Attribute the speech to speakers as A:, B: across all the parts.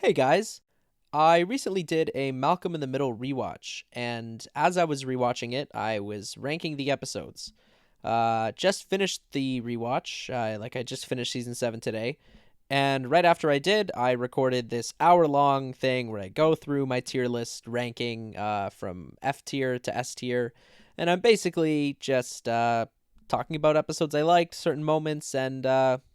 A: Hey guys, I recently did a Malcolm in the Middle rewatch, and as I was rewatching it, I was ranking the episodes. Just finished the rewatch, I just finished season 7 today, and right after I did, I recorded this hour-long thing where I go through my tier list ranking from F tier to S tier, and I'm basically just talking about episodes I liked, certain moments, and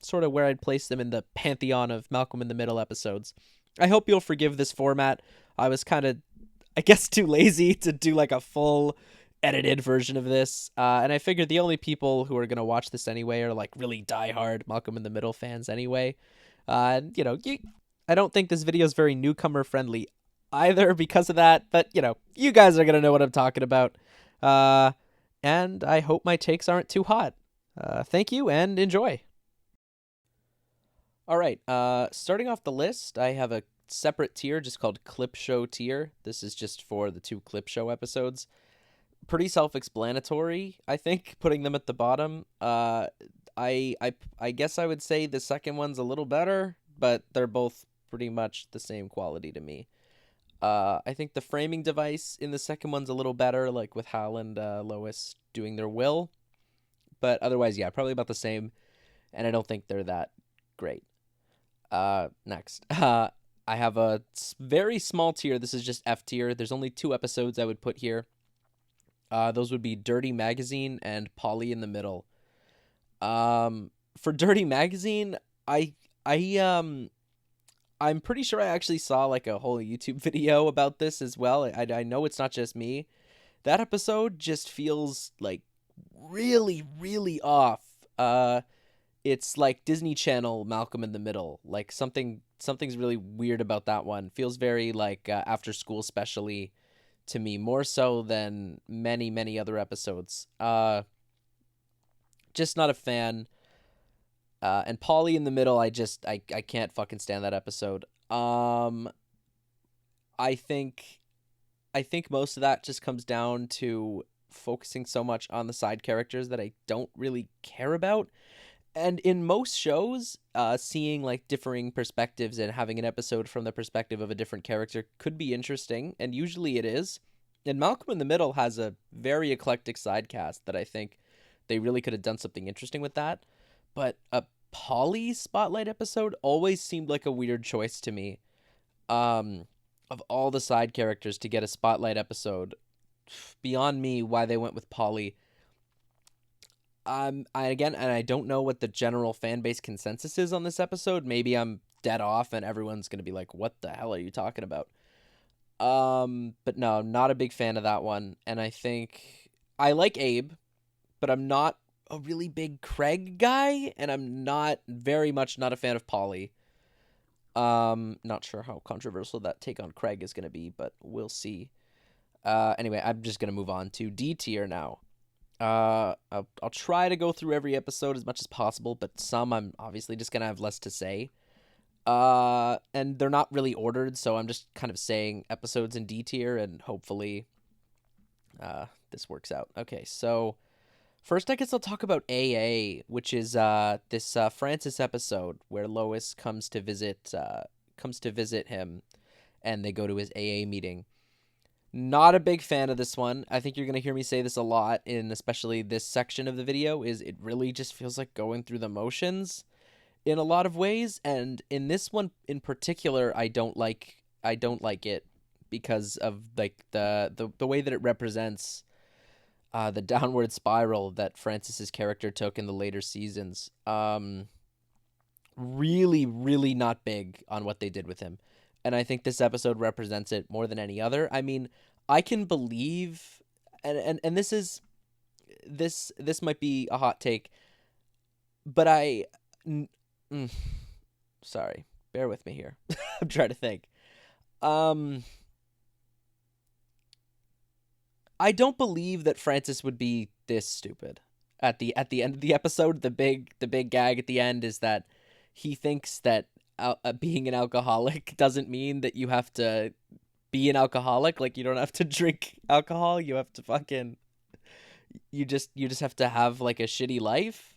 A: sort of where I'd place them in the pantheon of Malcolm in the Middle episodes. I hope you'll forgive this format. I was kind of, I guess, too lazy to do like a full edited version of this. And I figured the only people who are going to watch this anyway are like really diehard Malcolm in the Middle fans anyway. I don't think this video is very newcomer friendly either because of that. But, you guys are going to know what I'm talking about. Uh, and I hope my takes aren't too hot. Thank you and enjoy. All right. Starting off the list, I have a separate tier just called Clip Show tier. This is just for the two Clip Show episodes. Pretty self-explanatory, I think, putting them at the bottom. I guess I would say the second one's a little better, but they're both pretty much the same quality to me. I think the framing device in the second one's a little better, like with Hal and Lois doing their will. But otherwise, yeah, probably about the same. And I don't think they're that great. Next. I have a very small tier. This is just F tier. There's only 2 episodes I would put here. Those would be Dirty Magazine and Polly in the Middle. For Dirty Magazine, I I'm pretty sure I actually saw like a whole YouTube video about this as well. I know it's not just me. That episode just feels like really, really off. It's like Disney Channel Malcolm in the Middle. Like something's really weird about that one. Feels very like after school specially to me, more so than many other episodes. Just not a fan. And Polly in the Middle, I can't fucking stand that episode. I think I think most of that just comes down to focusing so much on the side characters that I don't really care about. And in most shows, seeing like differing perspectives and having an episode from the perspective of a different character could be interesting, and usually it is. And Malcolm in the Middle has a very eclectic side cast that I think they really could have done something interesting with that. But a Polly spotlight episode always seemed like a weird choice to me. Of all the side characters to get a spotlight episode, beyond me why they went with Polly. I don't know what the general fan base consensus is on this episode. Maybe I'm dead off and everyone's gonna be like, "What the hell are you talking about?" But no, not a big fan of that one. And I think I like Abe, but I'm not a really big Craig guy, and I'm not very much not a fan of Polly. Not sure how controversial that take on Craig is gonna be, but we'll see. Anyway, I'm just gonna move on to D tier now. I'll try to go through every episode as much as possible, but some I'm obviously just gonna have less to say. And they're not really ordered, so I'm just kind of saying episodes in D tier, and hopefully, this works out. Okay, so first, I guess I'll talk about AA, which is this Francis episode where Lois comes to visit him, and they go to his AA meeting. Not a big fan of this one. I think you're going to hear me say this a lot in especially this section of the video, is it really just feels like going through the motions in a lot of ways, and in this one in particular I don't like it because of like the way that it represents the downward spiral that Francis's character took in the later seasons. Really, really not big on what they did with him. And I think this episode represents it more than any other. I mean, I can believe, and this might be a hot take, but n- sorry, bear with me here. I'm trying to think. Um, I don't believe that Francis would be this stupid. At the end of the episode, the big gag at the end is that he thinks that being an alcoholic doesn't mean that you have to be an alcoholic. Like, you don't have to drink alcohol. You have to fucking you just have to have like a shitty life.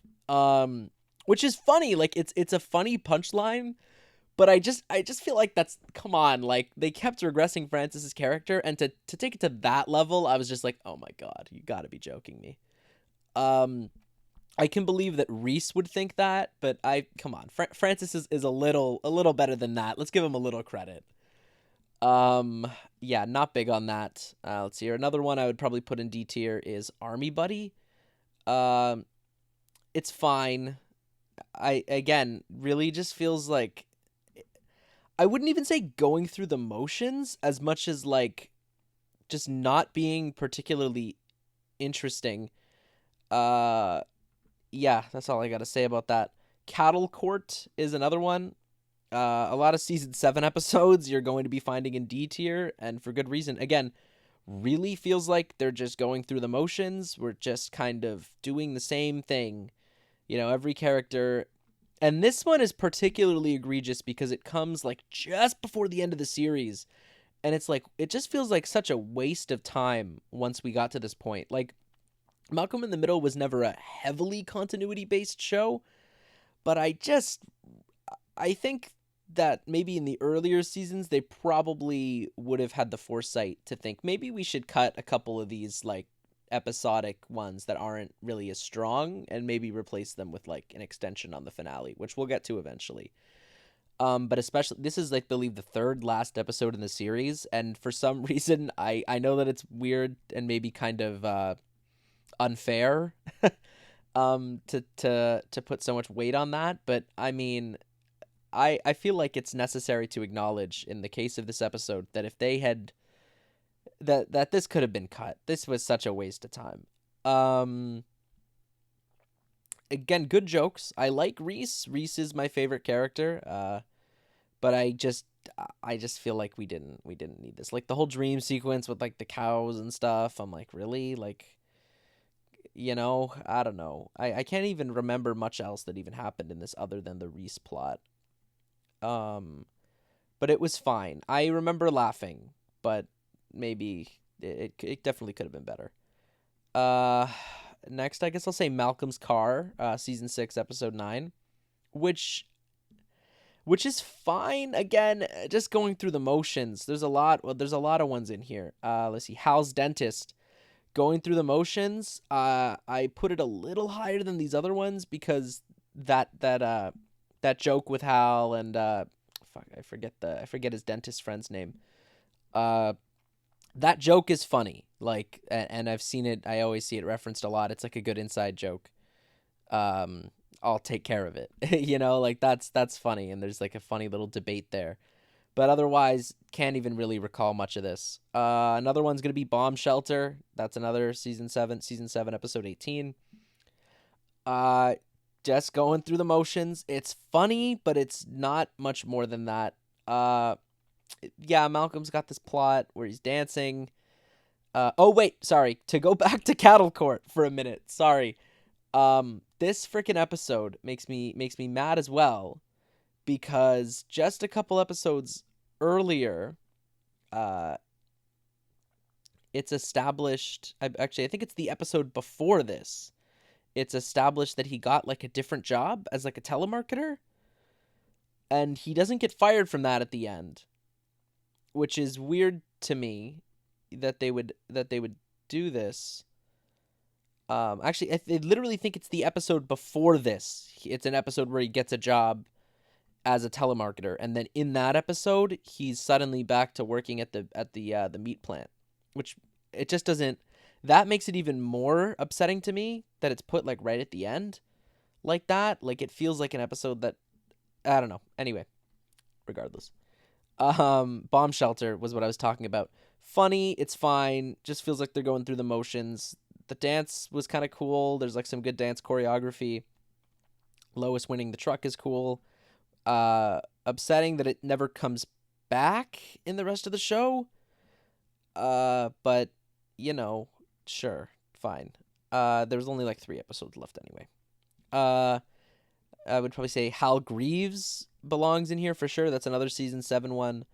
A: Which is funny. Like, it's a funny punchline, But I just feel like that's, come on, like they kept regressing Francis's character, and to take it to that level, I was just like, oh my god, you got to be joking me. Um, I can believe that Reese would think that, but come on, Francis is a little better than that. Let's give him a little credit. Um, yeah, not big on that. Let's see here. Another one I would probably put in D tier is Army Buddy. Um, it's fine. I again really just feels like, I wouldn't even say going through the motions as much as like just not being particularly interesting. Uh, yeah, that's all I got to say about that. Cattle Court is another one. A lot of season 7 episodes you're going to be finding in D tier, and for good reason. Again, really feels like they're just going through the motions. We're just kind of doing the same thing. Every character. And this one is particularly egregious because it comes like just before the end of the series. And it's like, it just feels like such a waste of time once we got to this point. Like, Malcolm in the Middle was never a heavily continuity based show, but I think that maybe in the earlier seasons, they probably would have had the foresight to think maybe we should cut a couple of these like episodic ones that aren't really as strong and maybe replace them with like an extension on the finale, which we'll get to eventually. But especially, this is, I believe, the third last episode in the series, and for some reason, I know that it's weird and maybe kind of unfair, to put so much weight on that, but I mean, I feel like it's necessary to acknowledge in the case of this episode that if they had that this could have been cut. This was such a waste of time. Again, good jokes. I like Reese. Reese is my favorite character. But I just feel like we didn't need this. Like the whole dream sequence with like the cows and stuff. I'm like, really? Like, I don't know. I can't even remember much else that even happened in this other than the Reese plot. But it was fine. I remember laughing, but maybe it definitely could have been better. Uh, Next, I guess I'll say Malcolm's Car, season 6, episode 9, which is fine. Again, just going through the motions. There's a lot. Well, there's a lot of ones in here. Let's see. Hal's Dentist. Going through the motions. I put it a little higher than these other ones because that joke with Hal and fuck, I forget his dentist friend's name. That joke is funny. Like, and I've seen it. I always see it referenced a lot. It's like a good inside joke. I'll take care of it. Like that's funny, and there's like a funny little debate there. But otherwise, can't even really recall much of this. Another one's gonna be Bomb Shelter. That's another season 7, episode 18. Just going through the motions. It's funny, but it's not much more than that. Yeah, Malcolm's got this plot where he's dancing. Oh wait, sorry. To go back to Cattle Court for a minute. Sorry. This freaking episode makes me mad as well, because just a couple episodes earlier, it's established. I think it's the episode before this. It's established that he got like a different job as like a telemarketer, and he doesn't get fired from that at the end, which is weird to me that they would do this. Actually, I literally think it's the episode before this. It's an episode where he gets a job as a telemarketer, and then in that episode, he's suddenly back to working at the meat plant, which it just doesn't. That makes it even more upsetting to me that it's put like right at the end, like that. Like it feels like an episode that, I don't know. Anyway, regardless, Bomb Shelter was what I was talking about. Funny, it's fine. Just feels like they're going through the motions. The dance was kind of cool. There's like some good dance choreography. Lois winning the truck is cool. Upsetting that it never comes back in the rest of the show. But sure, fine. There's only like 3 episodes left anyway. I would probably say Hal Greaves belongs in here for sure. That's another season 7 one.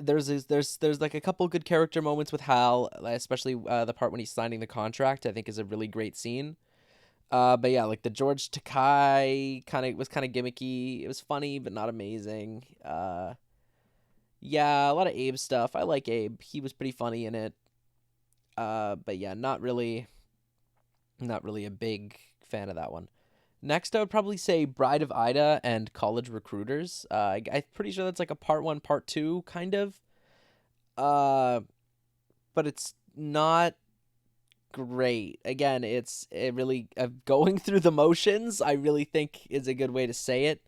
A: There's like a couple good character moments with Hal, especially the part when he's signing the contract. I think is a really great scene. But yeah, like the George Takai kind of gimmicky. It was funny, but not amazing. Yeah, a lot of Abe stuff. I like Abe. He was pretty funny in it. But yeah, not really a big fan of that one. Next, I would probably say Bride of Ida and College Recruiters. I'm pretty sure that's like a part one, part two kind of. Uh, but it's not great. Again, it really going through the motions. I really think is a good way to say it.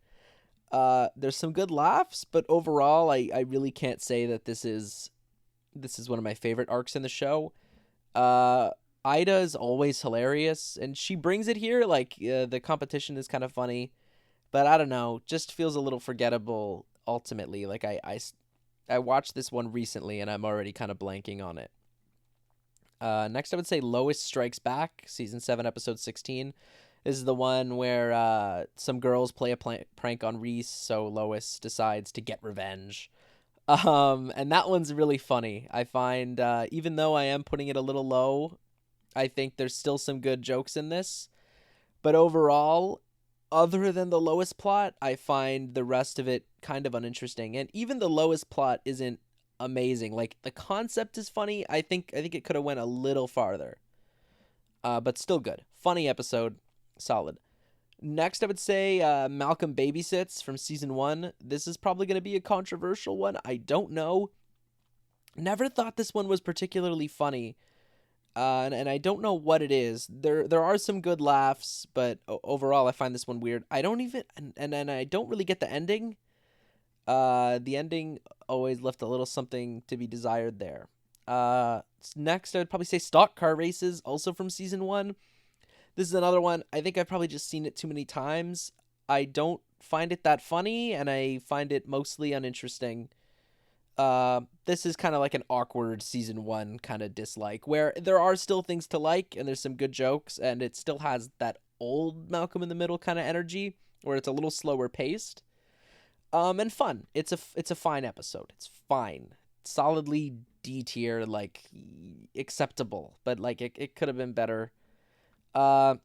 A: There's some good laughs, but overall, I really can't say that this is one of my favorite arcs in the show. Uh, Ida is always hilarious, and she brings it here. Like the competition is kind of funny, but I don't know, just feels a little forgettable ultimately. Like I watched this one recently, and I'm already kind of blanking on it. Next, I would say Lois Strikes Back, season 7, episode 16. This is the one where some girls play a prank on Reese, so Lois decides to get revenge. And that one's really funny. I find, even though I am putting it a little low, I think there's still some good jokes in this. But overall, other than the Lois plot, I find the rest of it kind of uninteresting. And even the Lois plot isn't amazing. Like the concept is funny. I think it could have went a little farther. But still good. Funny episode. Solid. Next, I would say Malcolm Babysits from season 1. This is probably going to be a controversial one. I don't know. Never thought this one was particularly funny. And I don't know what it is. There are some good laughs, but overall I find this one weird. I don't even and I don't really get the ending. The ending always left a little something to be desired there. Next I would probably say Stock Car Races, also from season 1. This is another one. I think I've probably just seen it too many times. I don't find it that funny, and I find it mostly uninteresting. This is kind of like an awkward season 1 kind of dislike, where there are still things to like, and there's some good jokes, and it still has that old Malcolm in the Middle kind of energy, where it's a little slower paced. And fun. It's a fine episode. It's fine. Solidly D tier, like acceptable, but like it could have been better. Uh,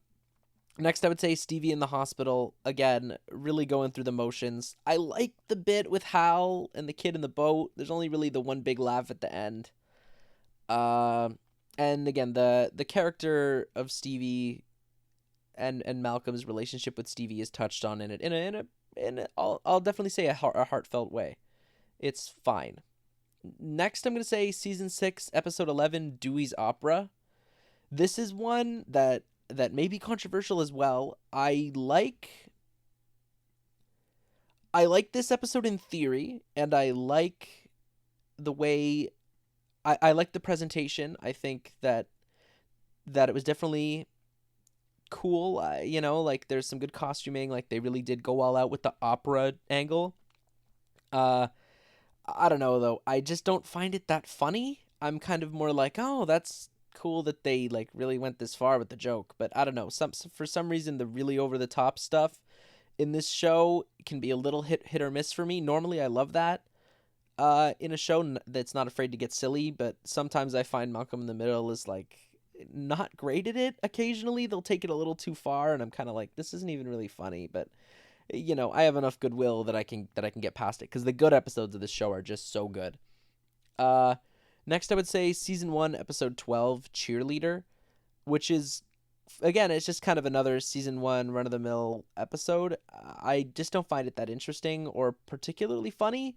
A: Next, I would say Stevie in the hospital. Again, really going through the motions. I like the bit with Hal and the kid in the boat. There's only really the one big laugh at the end. Uh, and again, the character of Stevie and Malcolm's relationship with Stevie is touched on in it I'll definitely say a heartfelt way. It's fine. Next, I'm gonna say season 6, episode 11, Dewey's Opera. This is one that may be controversial as well. I like this episode in theory, and I like the way I like the presentation. I think that it was definitely cool. Like there's some good costuming. Like they really did go all out with the opera angle. Uh, I don't know though. I just don't find it that funny. I'm kind of more like, oh, that's cool that they like really went this far with the joke. But I don't know. For some reason, the really over the top stuff in this show can be a little hit or miss for me. Normally, I love that. In a show that's not afraid to get silly, but sometimes I find Malcolm in the Middle is like not great at it. Occasionally, they'll take it a little too far, and I'm kind of like, this isn't even really funny. But I have enough goodwill that I can get past it because the good episodes of this show are just so good. Uh, Next I would say season 1, episode 12, Cheerleader, which is again it's just kind of another season 1 run of the mill episode. I just don't find it that interesting or particularly funny.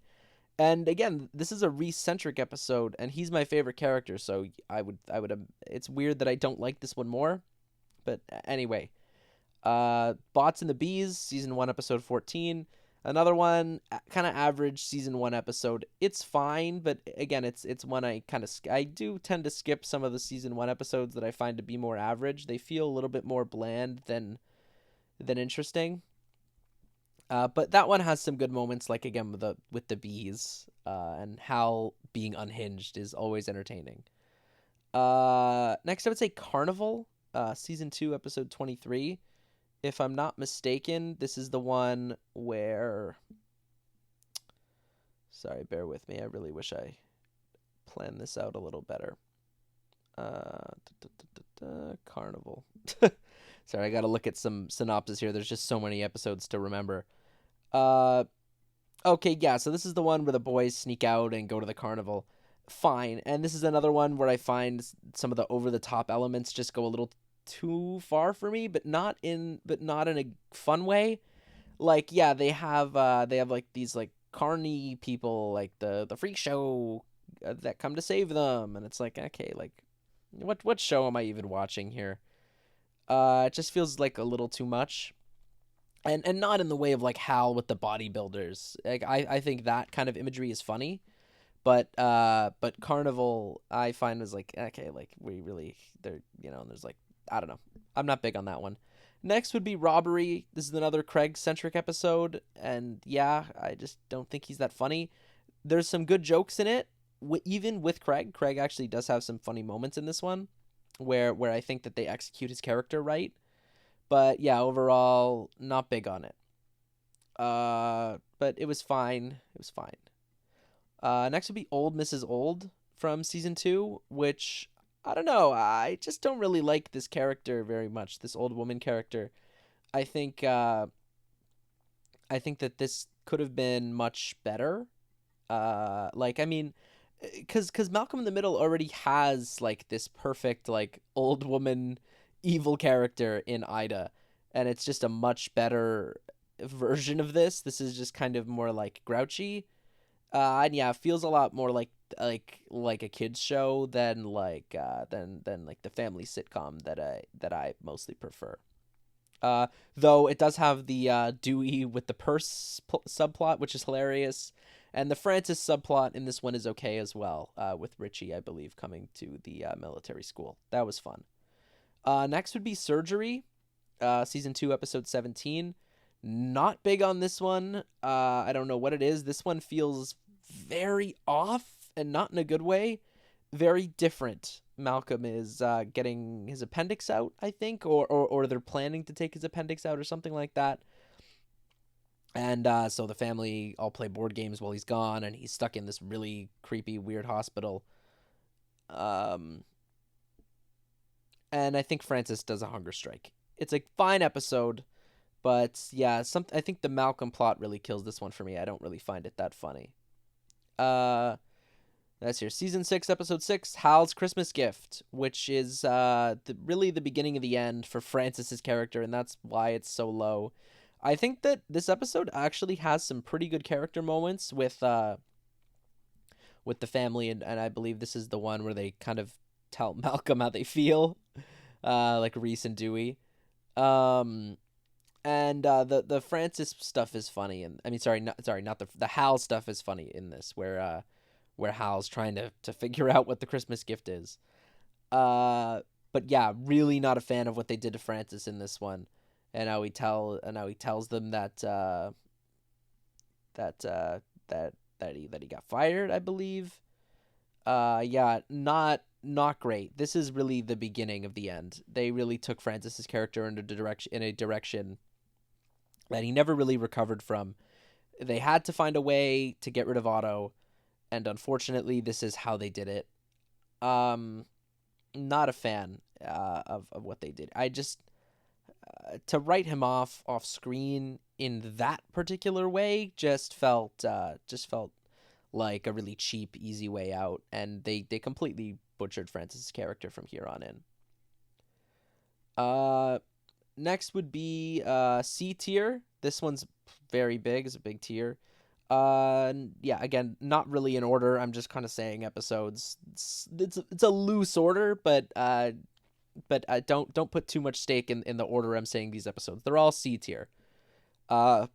A: And again, this is a Reese centric episode, and he's my favorite character, so I would. It's weird that I don't like this one more, but anyway. Bots and the Bees, season 1, episode 14. Another one, kind of average season 1 episode. It's fine, but again, it's one I do tend to skip some of the season 1 episodes that I find to be more average. They feel a little bit more bland than interesting. But that one has some good moments, like again with the bees, and Hal being unhinged is always entertaining. Next I would say Carnival, season 2, episode 23. If I'm not mistaken, this is the one where... Sorry, bear with me. I really wish I planned this out a little better. Carnival. Sorry, I gotta look at some synopsis here. There's just so many episodes to remember. Uh, okay, yeah, so this is the one where the boys sneak out and go to the carnival. Fine. And this is another one where I find some of the over-the-top elements just go a little too far for me, but not in a fun way. Like, yeah, they have like these like carny people, like the freak show that come to save them, and it's like, okay, like what show am I even watching here? It just feels like a little too much. And not in the way of like Hal with the bodybuilders. Like I think that kind of imagery is funny, but Carnival I find was like, okay, like we really they're there's like, I don't know. I'm not big on that one. Next would be Robbery. This is another Craig centric episode, and yeah, I just don't think he's that funny. There's some good jokes in it, even with Craig. Craig actually does have some funny moments in this one, where I think that they execute his character right. But yeah, overall, not big on it. But it was fine. It was fine. Next would be Old Mrs. Old from season 2, which I don't know. I just don't really like this character very much. This old woman character. I think I think that this could have been much better. Like, I mean, because Malcolm in the Middle already has like this perfect like old woman evil character in Ida, and it's just a much better version of this. This is just kind of more like grouchy. And yeah, it feels a lot more like a kids show than than like the family sitcom that I mostly prefer. Though it does have the Dewey with the purse subplot, which is hilarious, and the Francis subplot in this one is okay as well. With Richie, I believe, coming to the military school. That was fun. Next would be Surgery, season 2, episode 17. Not big on this one. I don't know what it is. This one feels very off, and not in a good way. Very different. Malcolm is getting his appendix out, I think, or they're planning to take his appendix out or something like that. And so the family all play board games while he's gone, and he's stuck in this really creepy, weird hospital. Um, and I think Francis does a hunger strike. It's a fine episode, but yeah, I think the Malcolm plot really kills this one for me. I don't really find it that funny. Uh, that's here. Season 6, episode 6, Hal's Christmas Gift, which is really the beginning of the end for Francis's character, and that's why it's so low. I think that this episode actually has some pretty good character moments with the family, and I believe this is the one where they kind of tell Malcolm how they feel, like Reese and Dewey. Um, and the Francis stuff is funny, and I mean, not the Hal stuff is funny in this, where Hal's trying to figure out what the Christmas gift is. But yeah, really not a fan of what they did to Francis in this one, and how he tells them that that he got fired, I believe. Yeah, not great. This is really the beginning of the end. They really took Francis's character in a direction that he never really recovered from. They had to find a way to get rid of Otto, and unfortunately, this is how they did it. Um, Not a fan of what they did. I just to write him off screen in that particular way just felt like a really cheap, easy way out, and they completely butchered Francis's character from here on in. Uh, Next would be C tier. This one's very big. It's a big tier. Yeah, again, not really in order. I'm just kind of saying episodes. It's a loose order, but don't put too much stake in the order I'm saying these episodes. They're all C tier. Uh,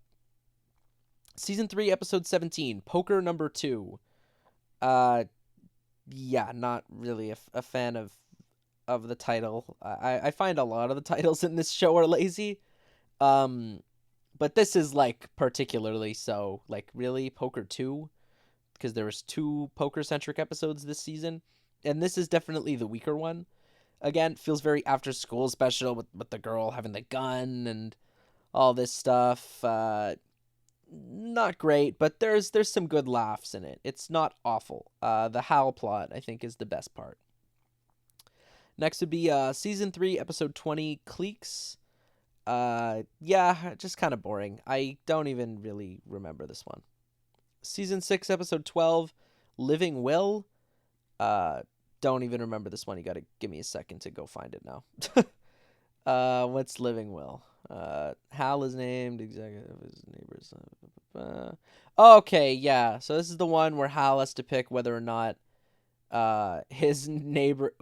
A: Season 3, episode 17, Poker number 2. Uh, yeah, not really a fan of the title. I find a lot of the titles in this show are lazy. Um, but this is like particularly so. Like, really, Poker 2? Because there was 2 poker centric episodes this season, and this is definitely the weaker one. Again, feels very after school special with the girl having the gun and all this stuff. Not great, but there's some good laughs in it. It's not awful. The Hal plot, I think, is the best part. Next would be season 3, episode 20, Cleeks. Yeah, just kind of boring. I don't even really remember this one. Season 6, episode 12, Living Will. Don't even remember this one. You gotta give me a second to go find it now. What's Living Will? Hal is named executive of his neighbors. Okay, yeah. So this is the one where Hal has to pick whether or not his neighbor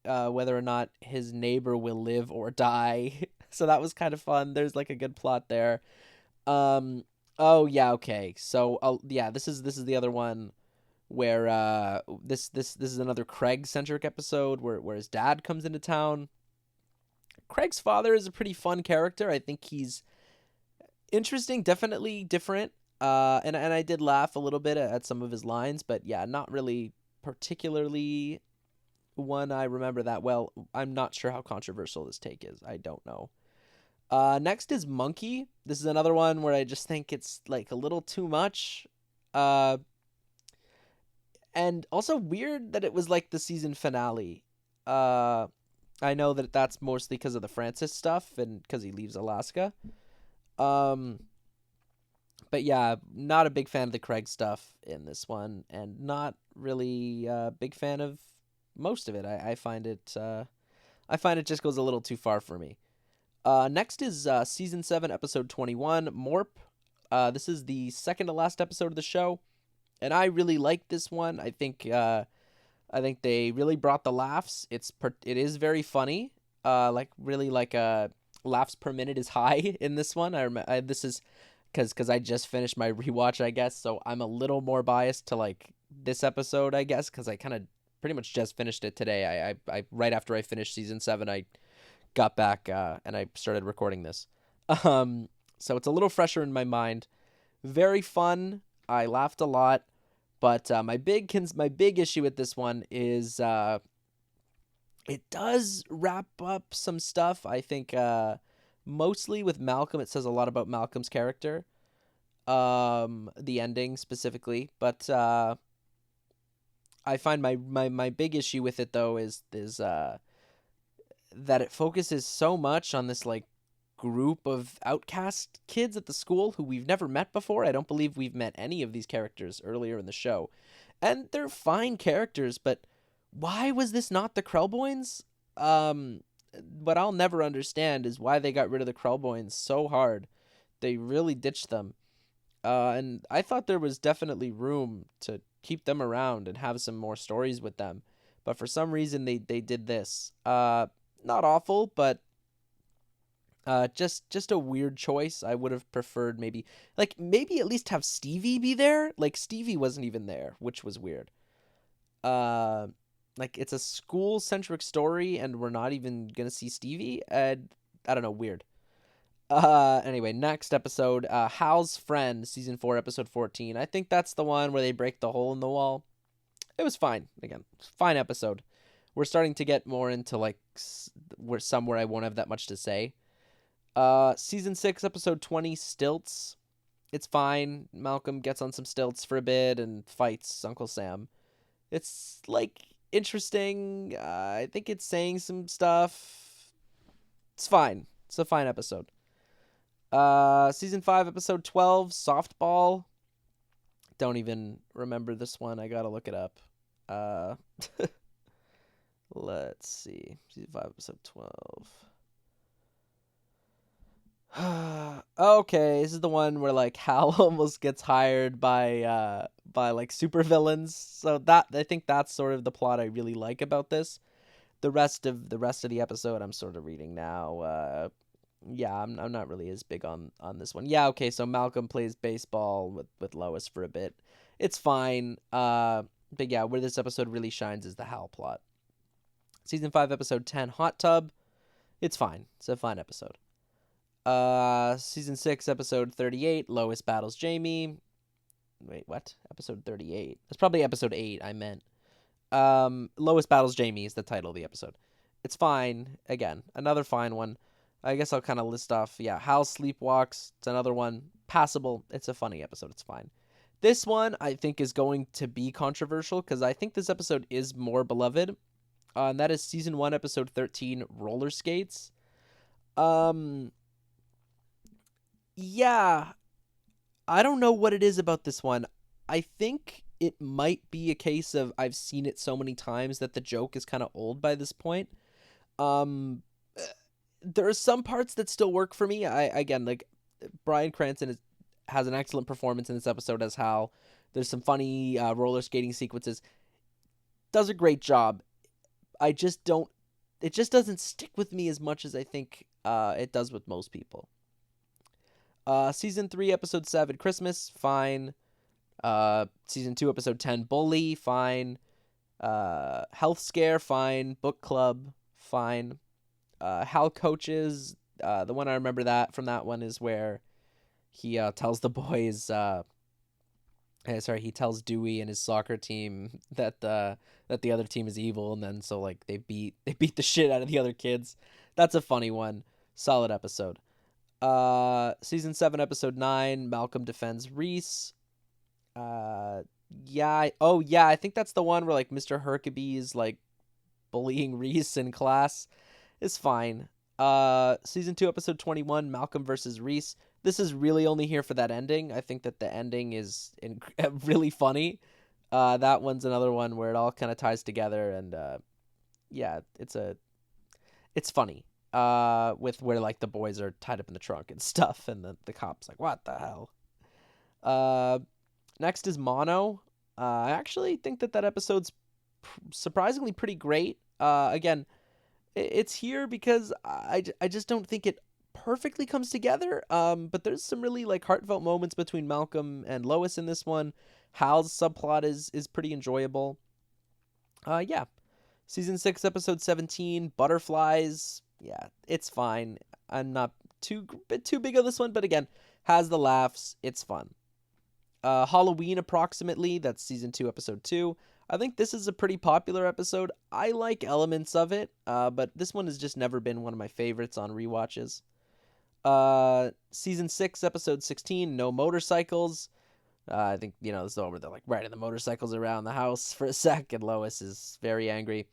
A: whether or not his neighbor will live or die. So that was kind of fun. There's like a good plot there. Oh yeah, okay. So yeah, this is the other one where this is another Craig centric episode where his dad comes into town. Craig's father is a pretty fun character. I think he's interesting, definitely different. And I did laugh a little bit at some of his lines, but yeah, not really particularly one I remember that well. I'm not sure how controversial this take is. I don't know. Next is Monkey. This is another one where I just think it's like a little too much. And also weird that it was like the season finale. I know that that's mostly because of the Francis stuff and because he leaves Alaska. But yeah, not a big fan of the Craig stuff in this one, and not really a big fan of most of it. I find it just goes a little too far for me. Next is season 7, episode 21, Morp. This is the second to last episode of the show, and I really like this one. I think they really brought the laughs. It is very funny. Laughs per minute is high in this one. This is because I just finished my rewatch, I guess, so I'm a little more biased to like this episode, I guess, because I kind of pretty much just finished it today. I right after I finished season 7, I got back and I started recording this. So it's a little fresher in my mind. Very fun. I laughed a lot. But my big issue with this one is it does wrap up some stuff. I think mostly with Malcolm. It says a lot about Malcolm's character, the ending specifically. But I find my big issue with it though is that it focuses so much on this like group of outcast kids at the school who we've never met before. I don't believe we've met any of these characters earlier in the show. And they're fine characters, but why was this not the Crowboynes? What I'll never understand is why they got rid of the Crowboynes so hard. They really ditched them. And I thought there was definitely room to keep them around and have some more stories with them. But for some reason they did this. Not awful, but just a weird choice. I would have preferred maybe at least have Stevie be there. Like Stevie wasn't even there, which was weird. Like it's a school centric story and we're not even gonna see Stevie. I don't know, weird. Anyway, next episode, Hal's Friend, season 4, episode 14. I think that's the one where they break the hole in the wall. It was fine. Again, fine episode. We're starting to get more into like where I won't have that much to say. Season 6, episode 20, Stilts. It's fine. Malcolm gets on some stilts for a bit and fights Uncle Sam. It's, like, interesting. I think it's saying some stuff. It's fine. It's a fine episode. Season 5, episode 12, Softball. Don't even remember this one. I gotta look it up. Let's see. Season 5, episode 12. Okay, this is the one where like Hal almost gets hired by like supervillains. So that I think that's sort of the plot I really like about this. The rest of the episode I'm sort of reading now. Yeah, I'm not really as big on this one. Yeah, okay, so Malcolm plays baseball with Lois for a bit. It's fine. But yeah, where this episode really shines is the Hal plot. Season 5, episode 10, Hot Tub. It's fine. It's a fine episode. Season 6, episode 38, Lois battles Jamie. Wait, what? Episode 38. That's probably episode 8, I meant. Lois battles Jamie is the title of the episode. It's fine. Again, another fine one. I guess I'll kind of list off. Yeah, Hal sleepwalks. It's another one. Passable. It's a funny episode. It's fine. This one, I think, is going to be controversial because I think this episode is more beloved. And that is season 1, episode 13, Roller Skates. Um, yeah, I don't know what it is about this one. I think it might be a case of I've seen it so many times that the joke is kind of old by this point. Um, there are some parts that still work for me. Again, like, Bryan Cranston has an excellent performance in this episode as Hal. There's some funny roller skating sequences. Does a great job. I just don't. It just doesn't stick with me as much as I think it does with most people. Season 3, episode 7, Christmas, fine. Season 2, episode 10, Bully, fine. Health Scare, fine. Book Club, fine. Hal Coaches, the one I remember that from that one is where he tells the boys, he tells Dewey and his soccer team that the other team is evil, and then so like they beat the shit out of the other kids. That's a funny one. Solid episode. Season 7, episode 9, Malcolm defends Reese. Yeah, I think that's the one where like Mr. Herkeby is like bullying Reese in class. It's fine. Season 2, episode 21, Malcolm versus Reese. This is really only here for that ending. I think that the ending is really funny. That one's another one where it all kind of ties together, and yeah, it's funny. With where like the boys are tied up in the trunk and stuff, and the cops like, what the hell? Next is Mono. I actually think that episode's surprisingly pretty great. Again, it's here because I just don't think it perfectly comes together. But there's some really like heartfelt moments between Malcolm and Lois in this one. Hal's subplot is pretty enjoyable. Yeah. Season 6, episode 17, Butterflies. Yeah, it's fine. I'm not too big on this one, but again, has the laughs. It's fun. Halloween Approximately. That's season 2, episode 2. I think this is a pretty popular episode. I like elements of it, but this one has just never been one of my favorites on rewatches. Season 6, episode 16, No Motorcycles. I think, this is the one where they're like riding the motorcycles around the house for a sec, and Lois is very angry.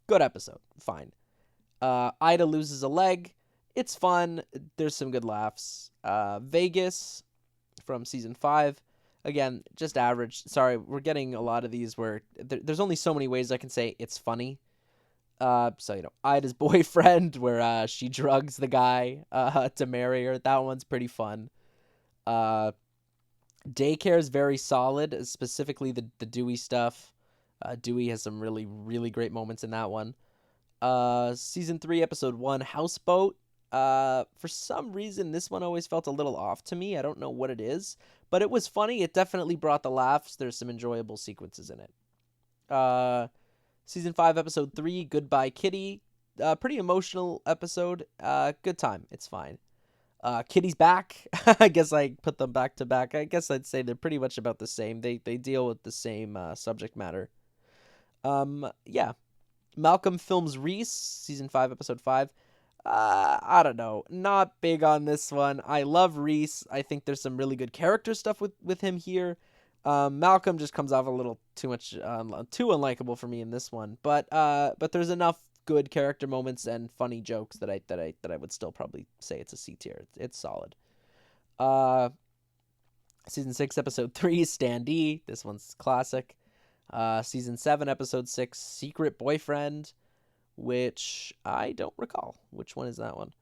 A: Good episode. Fine. Ida loses a leg. It's fun. There's some good laughs. Vegas from season 5. Again, just average. Sorry, we're getting a lot of these where there's only so many ways I can say it's funny. So, Ida's boyfriend, where she drugs the guy to marry her. That one's pretty fun. Daycare is very solid, specifically the Dewey stuff. Dewey has some really, really great moments in that one. Season 3, episode 1, Houseboat. For some reason, this one always felt a little off to me. I don't know what it is, but it was funny. It definitely brought the laughs. There's some enjoyable sequences in it. Season 5, episode 3, Goodbye Kitty. Pretty emotional episode. Good time. It's fine. Kitty's back. I guess I put them back to back. I guess I'd say they're pretty much about the same. They deal with the same subject matter. Yeah. Malcolm films Reese, season 5, episode 5. I don't know. Not big on this one. I love Reese. I think there's some really good character stuff with him here. Malcolm just comes off a little too much, too unlikable for me in this one. But there's enough good character moments and funny jokes that I would still probably say it's a C tier. It's solid. Season 6, episode 3, Standee. This one's classic. Season 7, episode 6, Secret Boyfriend, which I don't recall. Which one is that one?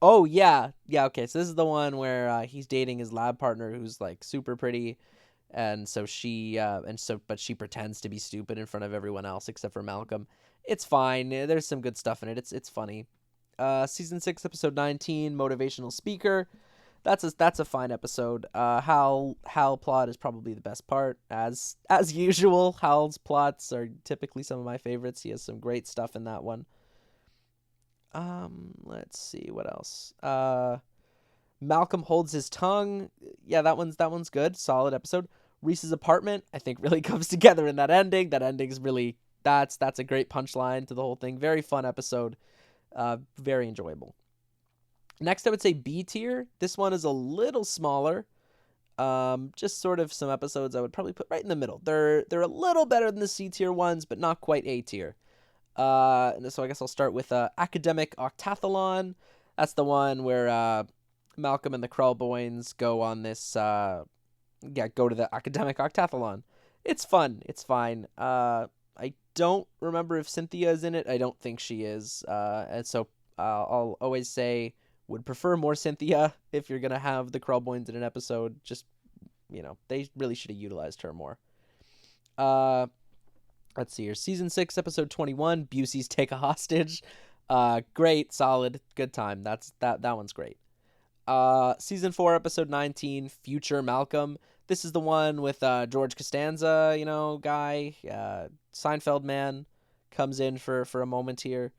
A: Oh, yeah. Yeah, okay. So this is the one where he's dating his lab partner who's like super pretty. And so but she pretends to be stupid in front of everyone else except for Malcolm. It's fine. There's some good stuff in it. It's funny. Season 6, episode 19, Motivational Speaker. That's a fine episode. Hal plot is probably the best part. As usual, Hal's plots are typically some of my favorites. He has some great stuff in that one. Let's see what else. Malcolm holds his tongue. Yeah, that one's good. Solid episode. Reese's apartment, I think, really comes together in that ending. That ending's really that's a great punchline to the whole thing. Very fun episode. Very enjoyable. Next, I would say B tier. This one is a little smaller. Just sort of some episodes I would probably put right in the middle. They're a little better than the C tier ones, but not quite A tier. So I guess I'll start with Academic Octathlon. That's the one where Malcolm and the Crowboynes go on this go to the Academic Octathlon. It's fun. It's fine. I don't remember if Cynthia is in it. I don't think she is. And so I'll always say would prefer more Cynthia if you're gonna have the Crowboynes in an episode. Just they really should have utilized her more. Let's see here. Season 6, episode 21, Bucy's Take a Hostage. Great, solid, good time. That one's great. Season 4, episode 19, Future Malcolm. This is the one with George Costanza, guy, Seinfeld man, comes in for a moment here.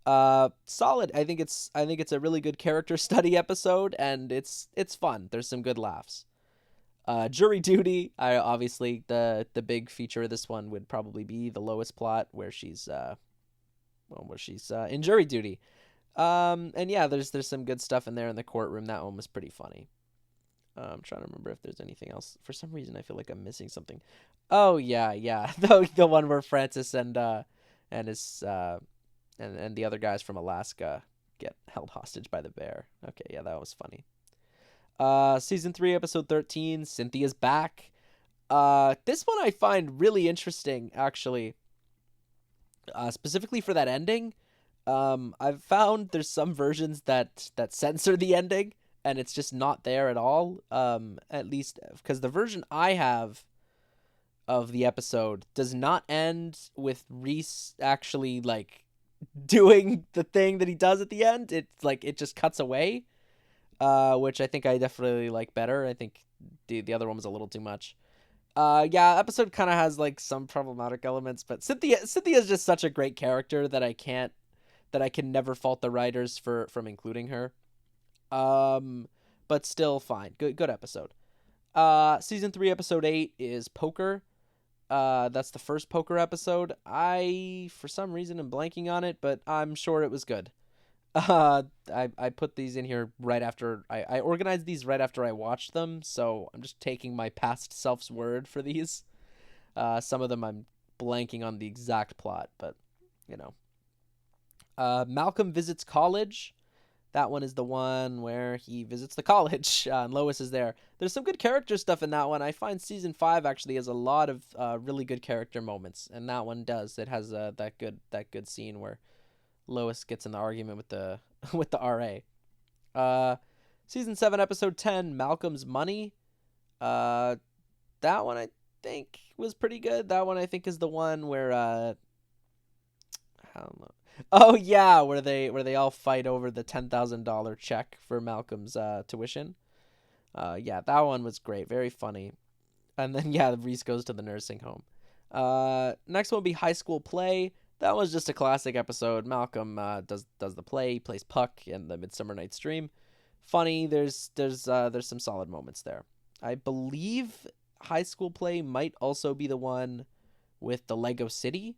A: Solid. I think it's a really good character study episode, and it's fun. There's some good laughs. Jury Duty. Obviously the big feature of this one would probably be the Lois plot where she's in jury duty. And yeah, there's some good stuff in there in the courtroom. That one was pretty funny. I'm trying to remember if there's anything else. For some reason, I feel like I'm missing something. Oh yeah. the one where Francis and his and the other guys from Alaska get held hostage by the bear. Okay, yeah, that was funny. Season 3, episode 13, Cynthia's back. This one I find really interesting, actually. Specifically for that ending. I've found there's some versions that censor the ending, and it's just not there at all. At least because the version I have of the episode does not end with Rhys actually doing the thing that he does at the end. It's it just cuts away. Which I think I definitely like better. I think the other one was a little too much. Yeah, episode kind of has some problematic elements, but Cynthia is just such a great character that I can never fault the writers from including her. But still fine. Good episode. Season 3, episode 8 is Poker. That's the first Poker episode. I for some reason am blanking on it, but I'm sure it was good. I put these in here right after I organized these right after I watched them, so I'm just taking my past self's word for these. Some of them I'm blanking on the exact plot, but Malcolm visits college. That one is the one where he visits the college, and Lois is there. There's some good character stuff in that one. I find season 5 actually has a lot of really good character moments, and that one does. It has that good scene where Lois gets in the argument with the RA. Season 7, episode 10, Malcolm's Money. That one I think was pretty good. That one I think is the one where I don't know. Oh yeah, where they all fight over the $10,000 check for Malcolm's tuition. Yeah, that one was great, very funny. And then yeah, Reese goes to the nursing home. Next one will be High School Play. That was just a classic episode. Malcolm does the play, plays Puck in the Midsummer Night's Dream. Funny. There's some solid moments there. I believe High School Play might also be the one with the Lego City.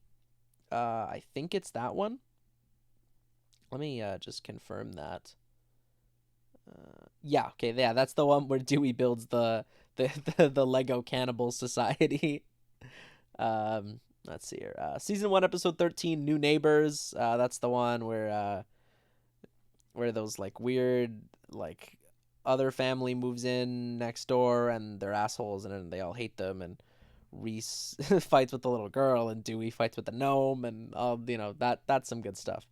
A: I think it's that one. Let me just confirm that. Yeah. Okay. Yeah, that's the one where Dewey builds the Lego Cannibal Society. Let's see here. Season 1, episode 13, New Neighbors. That's the one where those weird other family moves in next door and they're assholes and they all hate them, and Reese fights with the little girl and Dewey fights with the gnome, and all that's some good stuff.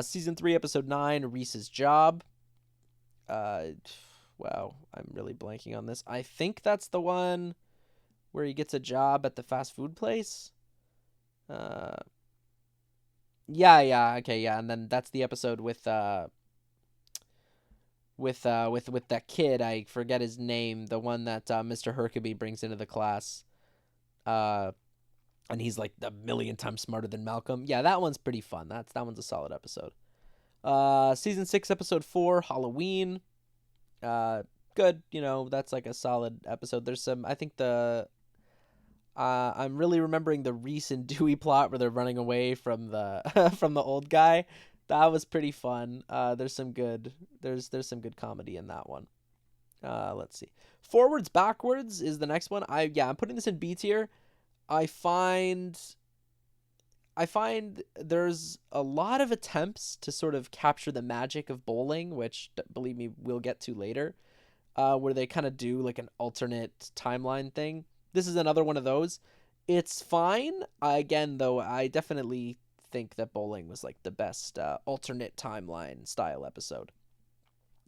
A: Season 3, episode 9, Reese's Job. Wow, I'm really blanking on this. I think that's the one where he gets a job at the fast food place. Yeah, okay, yeah, and then that's the episode with that kid. I forget his name, the one that Mr. Herkeby brings into the class. And he's a million times smarter than Malcolm. Yeah, that one's pretty fun. That one's a solid episode. Season 6, episode 4, Halloween. Good, that's a solid episode. There's some, I think I'm really remembering the Reese and Dewey plot where they're running away from the from the old guy. That was pretty fun. There's some good comedy in that one. Let's see. Forwards Backwards is the next one. I'm putting this in B tier. I find I find there's a lot of attempts to sort of capture the magic of bowling, which, believe me, we'll get to later, where they kind of do like an alternate timeline thing. This is another one of those. It's fine. Again, though, I definitely think that bowling was like the best alternate timeline style episode.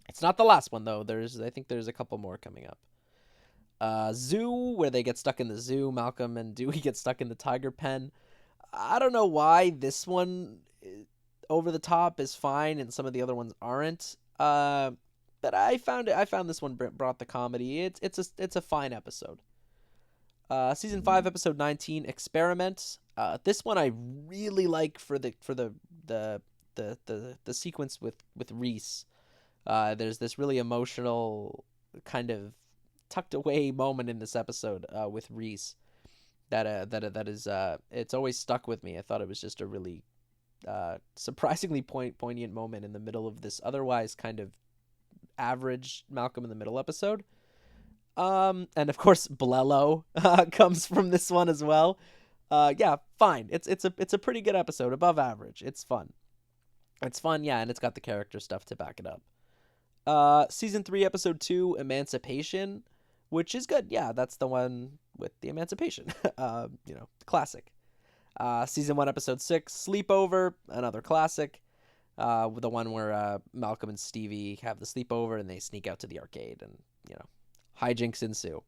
A: It's not the last one though. I think there's a couple more coming up. Zoo, where they get stuck in the zoo. Malcolm and Dewey get stuck in the tiger pen. I don't know why this one over the top is fine and some of the other ones aren't. But I found this one brought the comedy. It's a fine episode. Season 5, episode 19, Experiment. This one I really like for the sequence with Reese. There's this really emotional kind of tucked away moment in this episode with Reese that is it's always stuck with me. I thought it was just a really surprisingly poignant moment in the middle of this otherwise kind of average Malcolm in the Middle episode. And of course Blello comes from this one as well. Yeah, fine. It's a pretty good episode, above average. It's fun, yeah, and it's got the character stuff to back it up. Season 3, episode 2, Emancipation, which is good. Yeah, that's the one with the Emancipation. Classic. Season 1, episode 6, Sleepover, another classic. With the one where Malcolm and Stevie have the sleepover and they sneak out to the arcade and, hijinks ensue.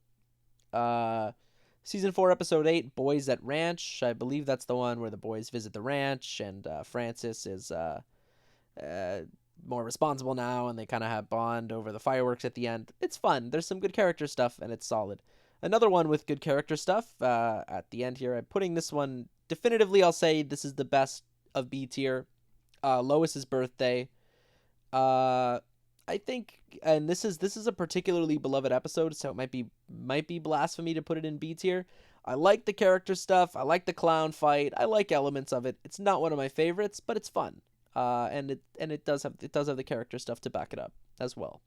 A: Season 4, episode 8, Boys at Ranch. I believe that's the one where the boys visit the ranch and Francis is more responsible now and they kind of have bond over the fireworks at the end. It's fun. There's some good character stuff and it's solid. Another one with good character stuff at the end here. I'm putting this one definitively. I'll say this is the best of B tier. Lois's birthday. I think, and this is a particularly beloved episode, so it might be blasphemy to put it in B tier. I like the character stuff. I like the clown fight. I like elements of it. It's not one of my favorites, but it's fun. And it does have the character stuff to back it up as well.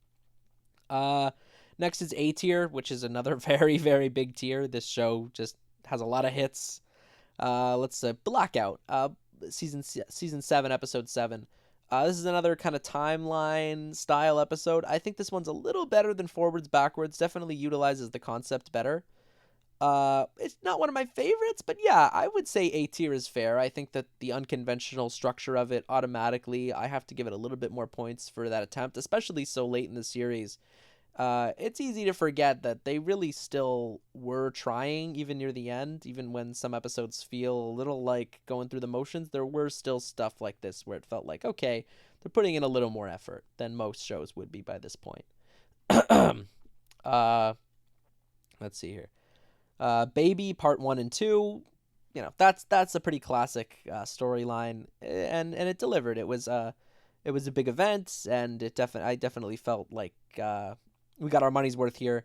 A: Next is A tier, which is another very, very big tier. This show just has a lot of hits. Let's say Blackout. Season 7, episode 7. This is another kind of timeline style episode. I think this one's a little better than Forwards Backwards. Definitely utilizes the concept better. It's not one of my favorites, but yeah, I would say A tier is fair. I think that the unconventional structure of it, automatically, I have to give it a little bit more points for that attempt, especially so late in the series. It's easy to forget that they really still were trying even near the end. Even when some episodes feel a little like going through the motions, there were still stuff like this where it felt like, okay, they're putting in a little more effort than most shows would be by this point. Let's see here. Baby Part 1 and 2, that's a pretty classic storyline, and it delivered. It was a big event, and I definitely felt like we got our money's worth here.